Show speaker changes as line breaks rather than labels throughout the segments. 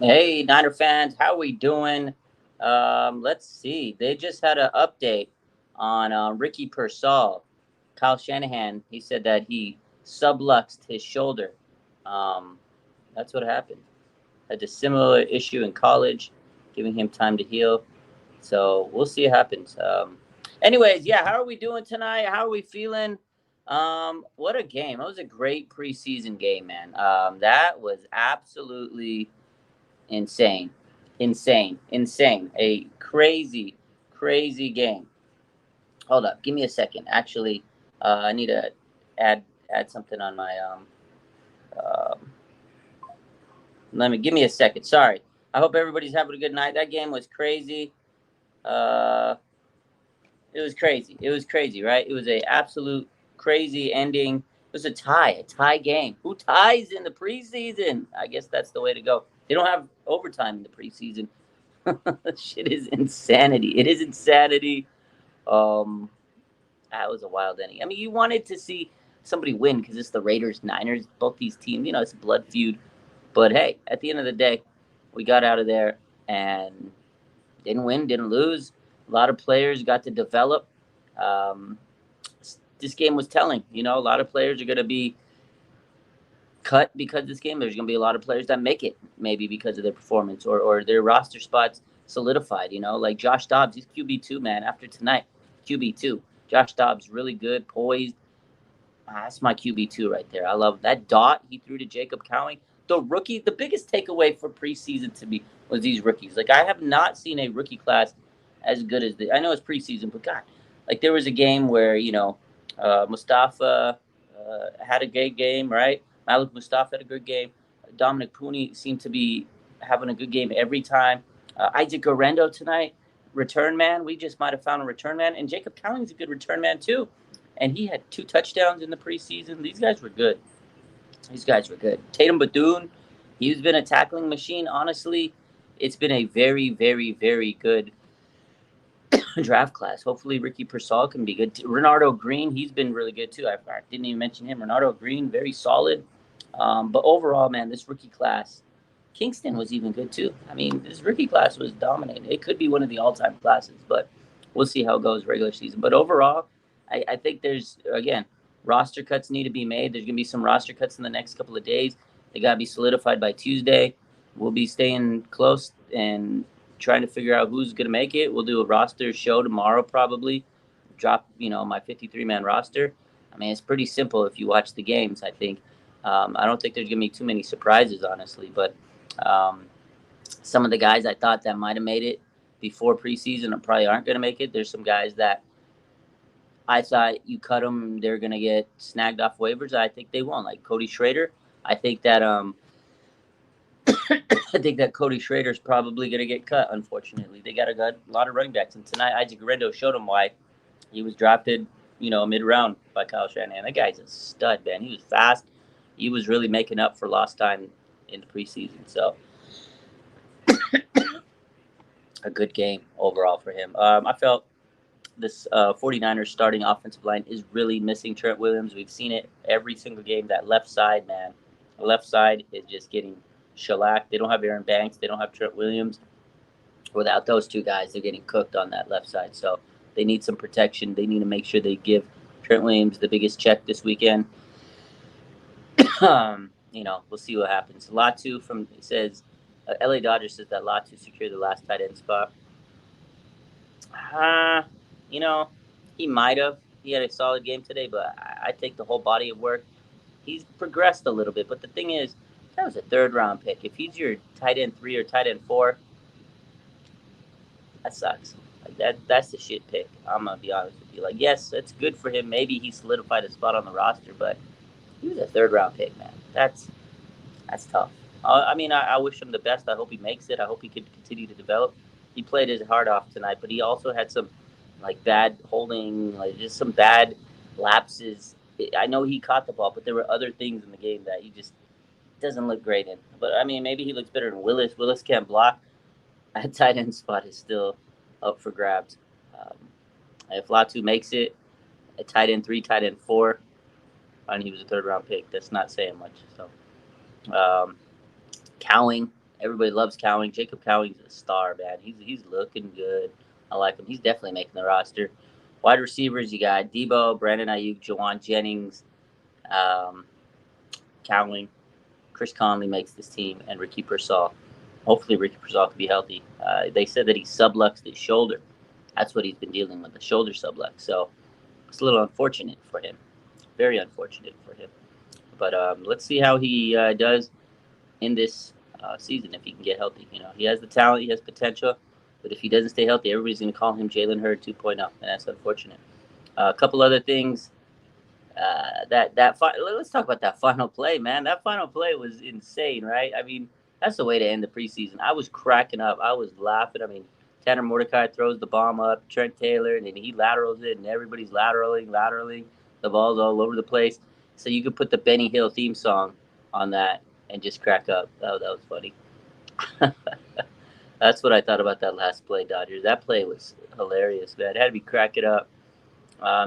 Hey, Niner fans, how we doing? Let's see. They just had an update on Ricky Pearsall. Kyle Shanahan, he said that he subluxed his shoulder. Um, that's what happened. Had a similar issue in college, giving him time to heal. So we'll see what happens. Anyways, yeah, how are we doing tonight? How are we feeling? What a game. It was a great preseason game, man. That was absolutely insane, insane. A crazy, crazy game. Hold up, give me a second. Actually, I need to add add something on my um. Let me give me a second. Sorry. I hope everybody's having a good night. That game was crazy. Uh, it was crazy. It was crazy, right? It was a absolute crazy ending. It was a tie game. Who ties in the preseason? I guess that's the way to go. They don't have overtime in the preseason. Shit is insanity. It is insanity. Um, that was a wild ending. I mean, you wanted to see somebody win because it's the Raiders, Niners, both these teams. It's a blood feud. But hey, at the end of the day, we got out of there and didn't win, didn't lose. A lot of players got to develop. Um, this game was telling. A lot of players are going to be cut because of this game. There's going to be a lot of players that make it maybe because of their performance or their roster spots solidified. Like Josh Dobbs, he's QB2, man. After tonight, QB2. Josh Dobbs, really good, poised. That's my QB2 right there. I love that dot he threw to Jacob Cowing. The rookie, the biggest takeaway for preseason to me was these rookies. Like, I have not seen a rookie class as good as I know it's preseason, but God, like there was a game where, Mustafa had a great game, right? Malik Mustafa had a good game. Dominic Pooney seemed to be having a good game every time. Isaac Orendo tonight, return man. We just might have found a return man. And Jacob Cowing's a good return man, too. And he had 2 touchdowns in the preseason. These guys were good. Tatum Bethune, he's been a tackling machine. Honestly, it's been a very, very, very good draft class. Hopefully, Ricky Pearsall can be good. Renardo Green, he's been really good too. I didn't even mention him. Renardo Green, very solid. But overall, man, this rookie class, Kingston was even good too. I mean, this rookie class was dominating. It could be one of the all-time classes, but we'll see how it goes regular season. But overall, I think there's again roster cuts need to be made. There's gonna be some roster cuts in the next couple of days. They gotta be solidified by Tuesday. We'll be staying close and trying to figure out who's going to make it. We'll do a roster show tomorrow, probably. Drop, my 53-man roster. I mean, it's pretty simple if you watch the games, I think. I don't think there's going to be too many surprises, honestly. But um, some of the guys I thought that might have made it before preseason probably aren't going to make it. There's some guys that I thought you cut them, they're going to get snagged off waivers. I think they won't. Like Cody Schrader. I think that I think that Cody Schrader's probably going to get cut, unfortunately. They got a lot of running backs. And tonight, Isaac Orendo showed them why he was drafted, mid-round by Kyle Shanahan. That guy's a stud, man. He was fast. He was really making up for lost time in the preseason. So, a good game overall for him. I felt this 49ers starting offensive line is really missing Trent Williams. We've seen it every single game. That left side, man. The left side is just getting shellacked. They don't have Aaron Banks. They don't have Trent Williams. Without those two guys, they're getting cooked on that left side. So they need some protection. They need to make sure they give Trent Williams the biggest check this weekend. We'll see what happens. Latu says, LA Dodgers says that Latu secured the last tight end spot. You know, he might have. He had a solid game today, but I think the whole body of work, he's progressed a little bit. But the thing is, that was a third-round pick. If he's your tight end 3 or tight end 4, that sucks. That's the shit pick. I'm gonna be honest with you. Like, yes, it's good for him. Maybe he solidified a spot on the roster, but he was a third-round pick, man. That's tough. I wish him the best. I hope he makes it. I hope he could continue to develop. He played his heart off tonight, but he also had some like bad holding, like just some bad lapses. I know he caught the ball, but there were other things in the game that he just doesn't look great in. But I mean, maybe he looks better than Willis. Willis can't block. That tight end spot is still up for grabs. Um, if Latu makes it, a tight end 3, tight end 4, and he was a third round pick. That's not saying much. So, Cowing, Everybody loves Cowing. Jacob Cowing's a star, man. He's looking good. I like him. He's definitely making the roster. Wide receivers, you got Debo, Brandon Ayuk, Jawan Jennings, um, Cowing. Chris Conley makes this team, and Ricky Pearsall. Hopefully, Ricky Pearsall can be healthy. They said that he subluxed his shoulder. That's what he's been dealing with, the shoulder sublux. So it's a little unfortunate for him. Very unfortunate for him. But let's see how he does in this season if he can get healthy. You know, he has the talent, he has potential, but if he doesn't stay healthy, everybody's going to call him Jalen Hurd 2.0, and that's unfortunate. A couple other things. Let's talk about that final play, man. That final play was insane, right? I mean, that's the way to end the preseason. I was cracking up. I was laughing. I mean, Tanner Mordecai throws the bomb up, Trent Taylor, and then he laterals it, and everybody's lateraling. The ball's all over the place. So you could put the Benny Hill theme song on that and just crack up. Oh, that was funny. That's what I thought about that last play, Dodgers. That play was hilarious, man. It had to be cracking up.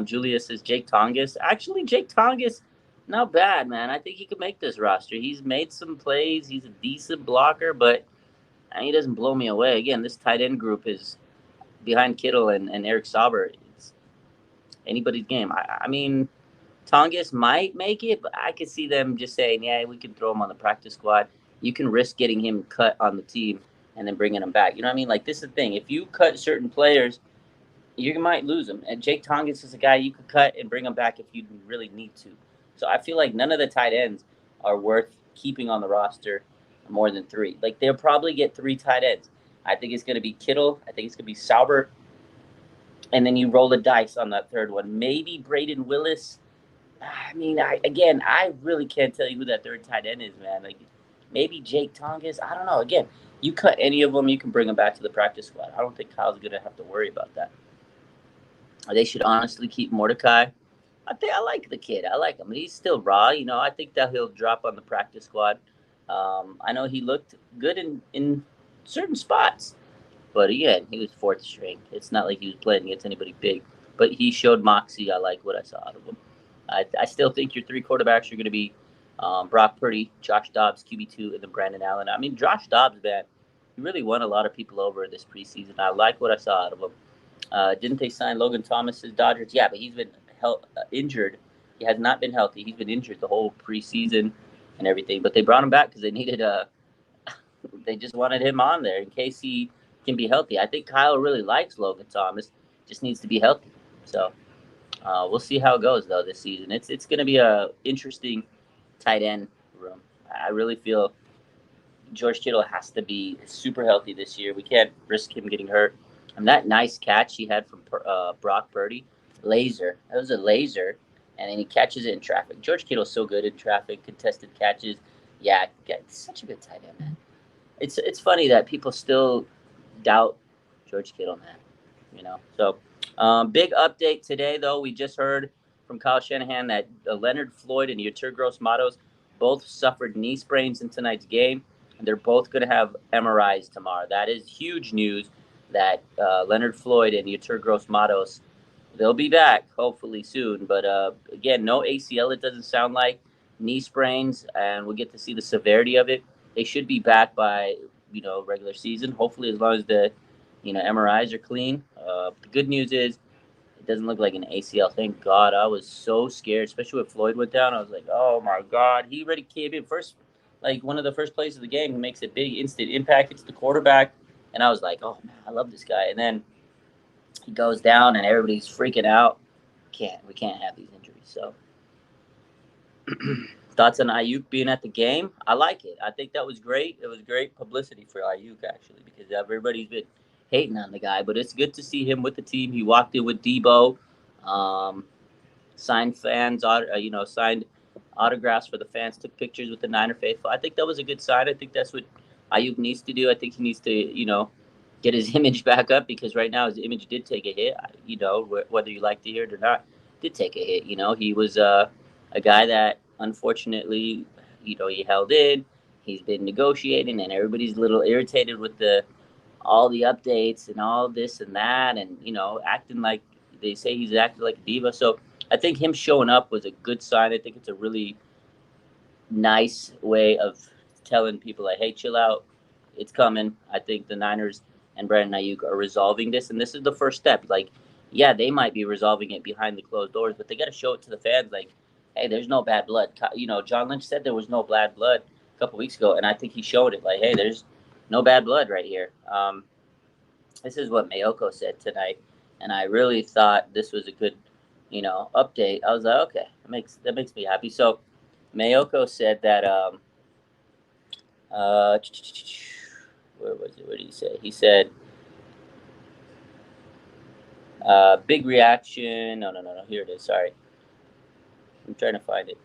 Julius says Jake Tongas. Actually, Jake Tongas, not bad, man. I think he could make this roster. He's made some plays. He's a decent blocker, but he doesn't blow me away. Again, this tight end group is behind Kittle and Eric Sauber. It's anybody's game. I mean, Tongas might make it, but I could see them just saying, yeah, we can throw him on the practice squad. You can risk getting him cut on the team and then bringing him back. You know what I mean? Like, this is the thing. If you cut certain players, you might lose him. And Jake Tongas is a guy you could cut and bring him back if you really need to. So I feel like none of the tight ends are worth keeping on the roster more than 3. Like, they'll probably get 3 tight ends. I think it's going to be Kittle. I think it's going to be Sauber. And then you roll the dice on that third one. Maybe Braden Willis. I mean, I really can't tell you who that third tight end is, man. Like, maybe Jake Tongas. I don't know. Again, you cut any of them, you can bring them back to the practice squad. I don't think Kyle's going to have to worry about that. They should honestly keep Mordecai. I like the kid. I like him. He's still raw. You know, I think that he'll drop on the practice squad. I know he looked good in certain spots. But again, he was 4th string. It's not like he was playing against anybody big. But he showed moxie. I like what I saw out of him. I still think your 3 quarterbacks are going to be Brock Purdy, Josh Dobbs, QB2, and then Brandon Allen. I mean, Josh Dobbs, man, he really won a lot of people over this preseason. I like what I saw out of him. Didn't they sign Logan Thomas as Dodgers? Yeah, but he's been injured. He has not been healthy. He's been injured the whole preseason and everything. But they brought him back because they needed they just wanted him on there in case he can be healthy. I think Kyle really likes Logan Thomas. Just needs to be healthy. So we'll see how it goes though this season. It's going to be a interesting tight end room. I really feel George Kittle has to be super healthy this year. We can't risk him getting hurt. And that nice catch he had from Brock Purdy, laser. That was a laser, and then he catches it in traffic. George Kittle's so good in traffic, contested catches. Yeah, such a good tight end, man. It's funny that people still doubt George Kittle, man. You know. So, big update today, though. We just heard from Kyle Shanahan that Leonard Floyd and Yetur Gross-Matos both suffered knee sprains in tonight's game, and they're both going to have MRIs tomorrow. That is huge news. That Leonard Floyd and Yetur Gross-Matos, they'll be back hopefully soon. But again, no ACL. It doesn't sound like. Knee sprains, and we'll get to see the severity of it. They should be back by regular season. Hopefully, as long as the MRIs are clean. The good news is it doesn't look like an ACL. Thank God. I was so scared, especially when Floyd went down. I was like, oh my God, he already came in first. Like one of the first plays of the game, he makes a big instant impact. It's the quarterback. And I was like, oh, man, I love this guy. And then he goes down and everybody's freaking out. We can't have these injuries. So thoughts on Ayuk being at the game? I like it. I think that was great. It was great publicity for Ayuk, actually, because everybody's been hating on the guy. But it's good to see him with the team. He walked in with Debo, signed signed autographs for the fans, took pictures with the Niner faithful. I think that was a good sign. I think that's what Ayuk needs to do. I think he needs to, get his image back up because right now his image did take a hit. Whether you like to hear it or not, did take a hit. He was a guy that unfortunately, he held in. He's been negotiating, and everybody's a little irritated with all the updates and all this and that, and acting like they say he's acting like a diva. So I think him showing up was a good sign. I think it's a really nice way of telling people like, hey, chill out. it's coming. I think the Niners and Brandon Ayuk are resolving this, and this is the first step. Like, yeah, they might be resolving it behind the closed doors, but they got to show it to the fans. Like, hey, there's no bad blood. John Lynch said there was no bad blood a couple weeks ago, and I think he showed it. Like, hey, there's no bad blood right here. This is what Mayoko said tonight, and I really thought this was a good, update. I was like, okay, that makes me happy. So, Mayoko said that uh, where was it? What did he say? He said, big reaction. No. Here it is. Sorry. I'm trying to find it.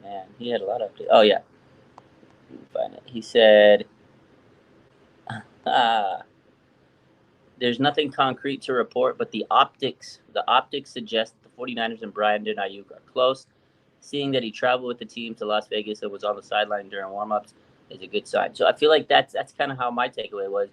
Man, he had a lot of updates. Oh, yeah. Let me find it. He said, uh, there's nothing concrete to report, but the optics suggest that the 49ers and Brandon Ayuk are close. Seeing that he traveled with the team to Las Vegas and was on the sideline during warmups is a good sign. So I feel like that's kind of how my takeaway was.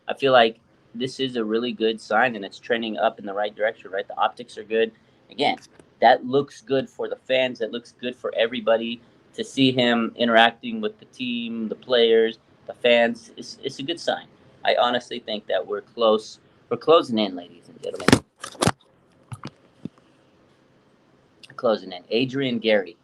I feel like this is a really good sign, and it's trending up in the right direction. Right, the optics are good. Again, that looks good for the fans. That looks good for everybody to see him interacting with the team, the players, the fans. It's a good sign. I honestly think that we're close. We're closing in, ladies and gentlemen. Closing in. Adrian Gary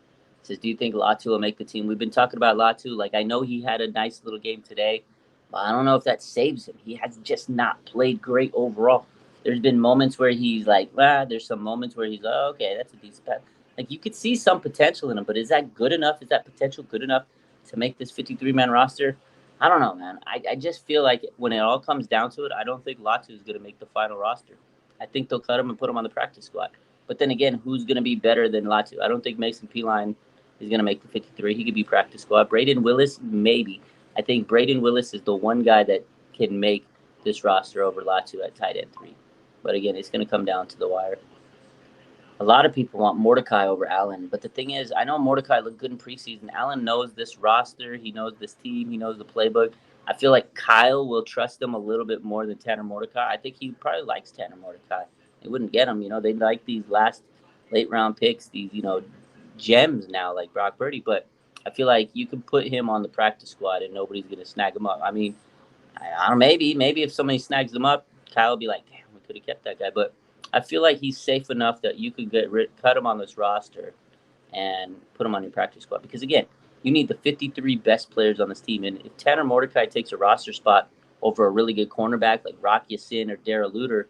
says, "Do you think Latu will make the team?" We've been talking about Latu. Like, I know he had a nice little game today, but I don't know if that saves him. He has just not played great overall. There's been moments where he's like, there's some moments where he's, oh, okay, that's a decent pass. Like, you could see some potential in him, but is that good enough? Is that potential good enough to make this 53-man roster? I don't know, man. I just feel like when it all comes down to it, I don't think Latu is going to make the final roster. I think they'll cut him and put him on the practice squad. But then again, who's going to be better than Latu? I don't think Mason Peline is going to make the 53. He could be practice squad. Braden Willis, maybe. I think Braden Willis is the one guy that can make this roster over Latu at tight end 3. But again, it's going to come down to the wire. A lot of people want Mordecai over Allen. But the thing is, I know Mordecai looked good in preseason. Allen knows this roster. He knows this team. He knows the playbook. I feel like Kyle will trust him a little bit more than Tanner Mordecai. I think he probably likes Tanner Mordecai. They wouldn't get him. They like these last late round picks, these, gems now like Brock Purdy. But I feel like you can put him on the practice squad and nobody's going to snag him up. I mean, I don't know, maybe if somebody snags him up, Kyle will be like, damn, we could have kept that guy. But I feel like he's safe enough that you could cut him on this roster and put him on your practice squad. Because, again, you need the 53 best players on this team. And if Tanner Mordecai takes a roster spot over a really good cornerback like Rock Ya-Sin or Darrell Luter,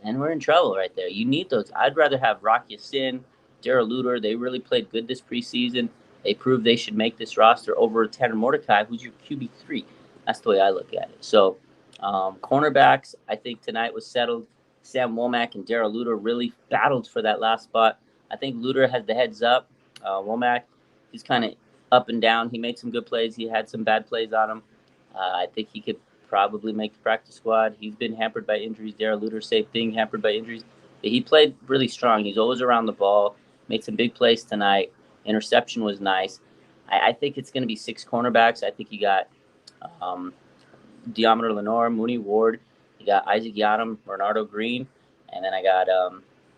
then we're in trouble right there. You need those. I'd rather have Rock Ya-Sin, Darrell Luter. They really played good this preseason. They proved they should make this roster over Tanner Mordecai, who's your QB3. That's the way I look at it. So, cornerbacks, I think tonight was settled. Sam Womack and Darrell Luter really battled for that last spot. I think Luter has the heads up. Womack, he's kind of up and down. He made some good plays. He had some bad plays on him. I think he could probably make the practice squad. He's been hampered by injuries. Darrell Luter, same thing, hampered by injuries. But he played really strong. He's always around the ball. Made some big plays tonight. Interception was nice. I think it's going to be 6 cornerbacks. I think you got Deommodore Lenoir, Mooney Ward. You got Isaac Yiadom, Bernardo Green, and then I got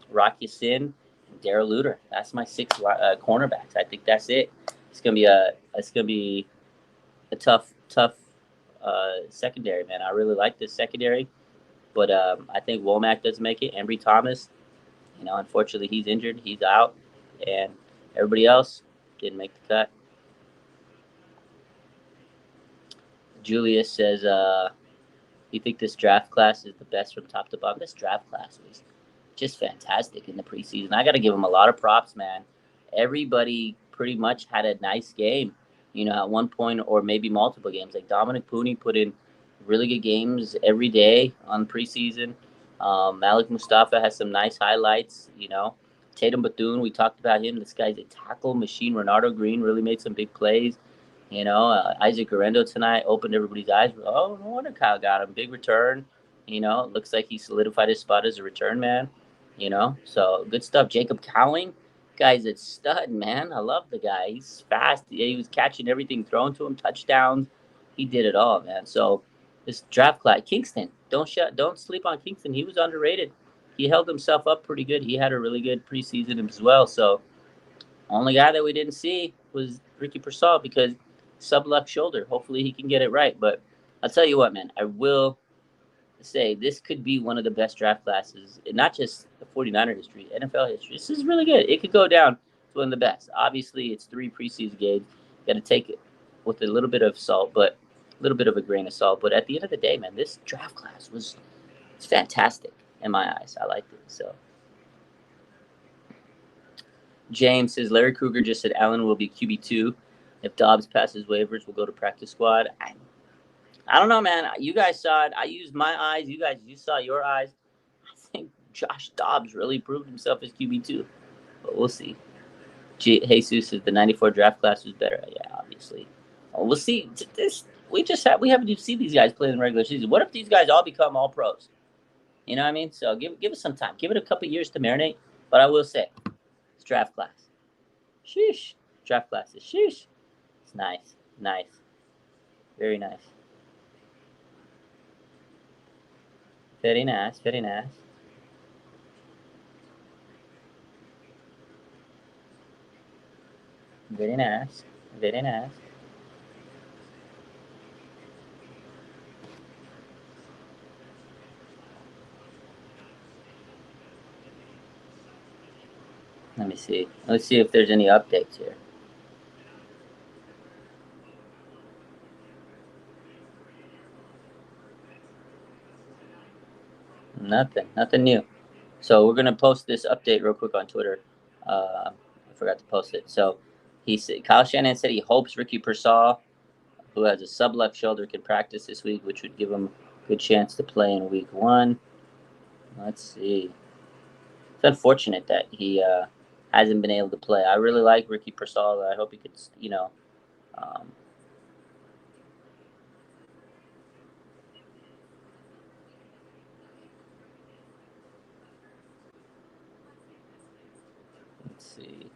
Rock Ya-Sin and Darrell Luter. That's my 6 cornerbacks. I think that's it. It's gonna be a tough secondary, man. I really like this secondary, but I think Womack does make it. Embry Thomas, unfortunately he's injured. He's out, and everybody else didn't make the cut. Julius says, you think this draft class is the best from top to bottom? This draft class was just fantastic in the preseason. I got to give them a lot of props, man. Everybody pretty much had a nice game, at one point or maybe multiple games. Like Dominic Pooney put in really good games every day on preseason. Malik Mustafa has some nice highlights, Tatum Bethune, we talked about him. This guy's a tackle machine. Bernardo Green really made some big plays. Isaac Guerrero tonight opened everybody's eyes. Oh, no wonder Kyle got him. Big return. Looks like he solidified his spot as a return man. So good stuff. Jacob Cowing, guy's a stud, man. I love the guy. He's fast. He was catching everything thrown to him, touchdowns. He did it all, man. So this draft class, Kingston, don't sleep on Kingston. He was underrated. He held himself up pretty good. He had a really good preseason as well. So only guy that we didn't see was Ricky Pearsall because sublux shoulder. Hopefully he can get it right. But I'll tell you what, man, I will say this could be one of the best draft classes, not just the 49er history, NFL history. This is really good. It could go down to one of the best. Obviously, it's 3 preseason games. Got to take it with a little bit of salt, but a little bit of a grain of salt. But at the end of the day, man, this draft class was it's fantastic in my eyes. I liked it. So James says Larry Krueger just said Allen will be QB2. If Dobbs passes waivers, we'll go to practice squad. I don't know, man. You guys saw it. I used my eyes. You saw your eyes. I think Josh Dobbs really proved himself as QB2, but we'll see. Jesus says the '94 draft class was better. Yeah, obviously. We'll see. We haven't even seen these guys play in the regular season. What if these guys all become all pros? You know what I mean? So give it some time. Give it a couple years to marinate. But I will say, it's draft class. Sheesh. Draft classes. Sheesh. It's nice. Nice. Very nice. Very nice. Very nice. Very nice. Very nice. Let me see. Let's see if there's any updates here. Nothing new. So we're gonna post this update real quick on Twitter. I forgot to post it. So he said Kyle Shanahan said he hopes Ricky Pearsall, who has a sublux shoulder, can practice this week, which would give him a good chance to play in week 1. Let's see. It's unfortunate that he hasn't been able to play. I really like Ricky Pearsall. I hope he could, let's see.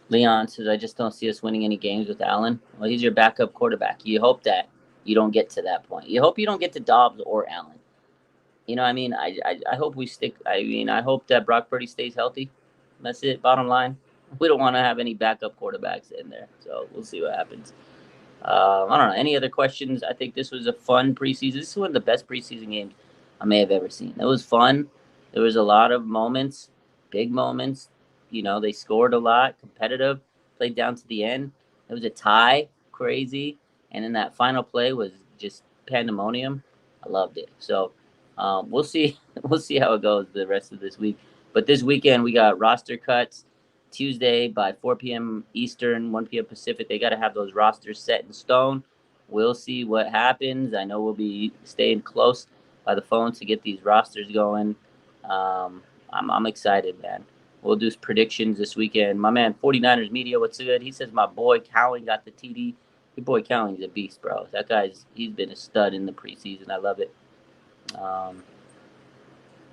Leon says, I just don't see us winning any games with Allen. Well, he's your backup quarterback. You hope that you don't get to that point. You hope you don't get to Dobbs or Allen. You know what I mean? I hope we stick. I hope that Brock Purdy stays healthy. That's it. Bottom line. We don't want to have any backup quarterbacks in there. So we'll see what happens. I don't know. Any other questions? I think this was a fun preseason. This is one of the best preseason games I may have ever seen. It was fun. There was a lot of moments, big moments. They scored a lot, competitive, played down to the end. It was a tie, crazy. And then that final play was just pandemonium. I loved it. So we'll see. We'll see how it goes the rest of this week. But this weekend, we got roster cuts. Tuesday by 4 p.m. Eastern, 1 p.m. Pacific. They got to have those rosters set in stone. We'll see what happens. I know we'll be staying close by the phone to get these rosters going. I'm excited, man. We'll do predictions this weekend. My man, 49ers Media, what's good? He says my boy Cowan got the TD. Your boy Cowan's a beast, bro. He's been a stud in the preseason. I love it. I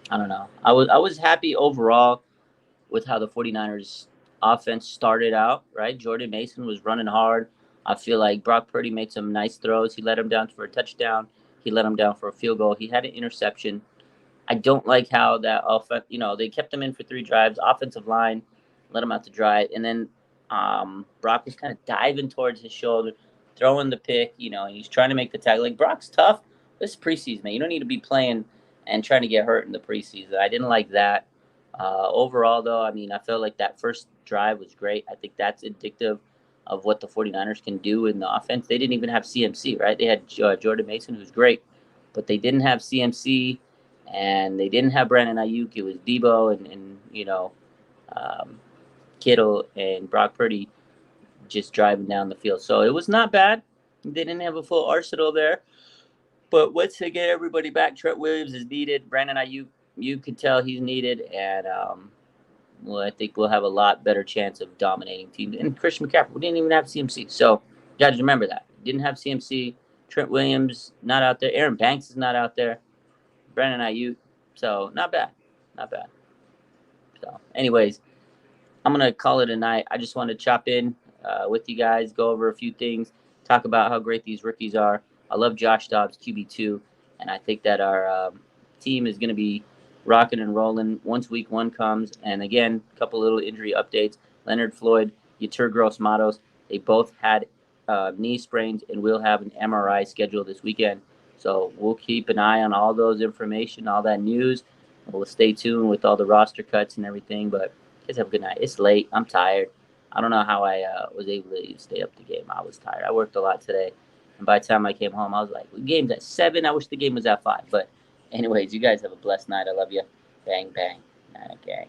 don't know. I was happy overall with how the 49ers offense started out, right? Jordan Mason was running hard. I feel like Brock Purdy made some nice throws. He let him down for a touchdown. He let him down for a field goal. He had an interception. I don't like how that offense, they kept him in for 3 drives. Offensive line let him out to dry. And then Brock was kind of diving towards his shoulder, throwing the pick, and he's trying to make the tackle. Like, Brock's tough. This is preseason, man. You don't need to be playing and trying to get hurt in the preseason. I didn't like that. Overall, though, I felt like that first drive was great. I think that's indicative of what the 49ers can do in the offense. They didn't even have CMC, right? They had Jordan Mason, who's great, but they didn't have CMC, and they didn't have Brandon Ayuk. It was Debo and Kittle and Brock Purdy just driving down the field. So it was not bad. They didn't have a full arsenal there. But once they get everybody back, Trent Williams is needed. Brandon Ayuk, you can tell he's needed. And I think we'll have a lot better chance of dominating teams. And Christian McCaffrey, we didn't even have CMC. So you got to remember that. Didn't have CMC. Trent Williams not out there. Aaron Banks is not out there. Brandon Ayuk. So not bad. Not bad. So anyways, I'm going to call it a night. I just want to chop in. with you guys, go over a few things, talk about how great these rookies are. I love Josh Dobbs, QB2, and I think that our team is going to be rocking and rolling once week 1 comes. And again, a couple little injury updates. Leonard Floyd, Yetur Gross-Matos, they both had knee sprains and will have an MRI scheduled this weekend. So we'll keep an eye on all those information, all that news. We'll stay tuned with all the roster cuts and everything. But guys, have a good night. It's late. I'm tired. I don't know how I was able to stay up the game. I was tired. I worked a lot today. And by the time I came home, I was like, the game's at 7. I wish the game was at 5. But anyways, you guys have a blessed night. I love you. Bang, bang. Gang.